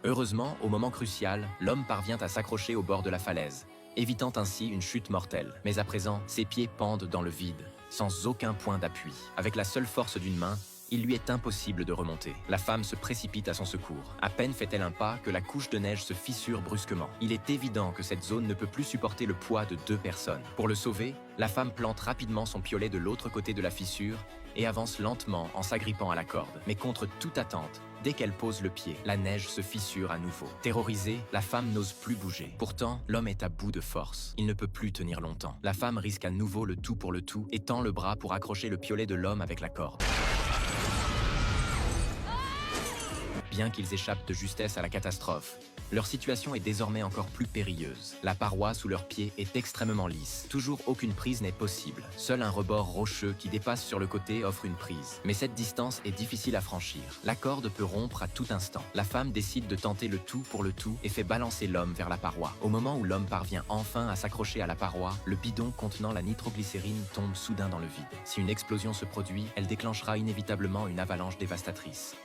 Heureusement, au moment crucial, l'homme parvient à s'accrocher au bord de la falaise, évitant ainsi une chute mortelle. Mais à présent, ses pieds pendent dans le vide, sans aucun point d'appui. Avec la seule force d'une main, il lui est impossible de remonter. La femme se précipite à son secours. À peine fait-elle un pas que la couche de neige se fissure brusquement. Il est évident que cette zone ne peut plus supporter le poids de 2 personnes. Pour le sauver, la femme plante rapidement son piolet de l'autre côté de la fissure et avance lentement en s'agrippant à la corde. Mais contre toute attente, dès qu'elle pose le pied, la neige se fissure à nouveau. Terrorisée, la femme n'ose plus bouger. Pourtant, l'homme est à bout de force. Il ne peut plus tenir longtemps. La femme risque à nouveau le tout pour le tout et tend le bras pour accrocher le piolet de l'homme avec la corde. Bien qu'ils échappent de justesse à la catastrophe, leur situation est désormais encore plus périlleuse. La paroi sous leurs pieds est extrêmement lisse. Toujours aucune prise n'est possible. Seul un rebord rocheux qui dépasse sur le côté offre une prise. Mais cette distance est difficile à franchir. La corde peut rompre à tout instant. La femme décide de tenter le tout pour le tout et fait balancer l'homme vers la paroi. Au moment où l'homme parvient enfin à s'accrocher à la paroi, le bidon contenant la nitroglycérine tombe soudain dans le vide. Si une explosion se produit, elle déclenchera inévitablement une avalanche dévastatrice.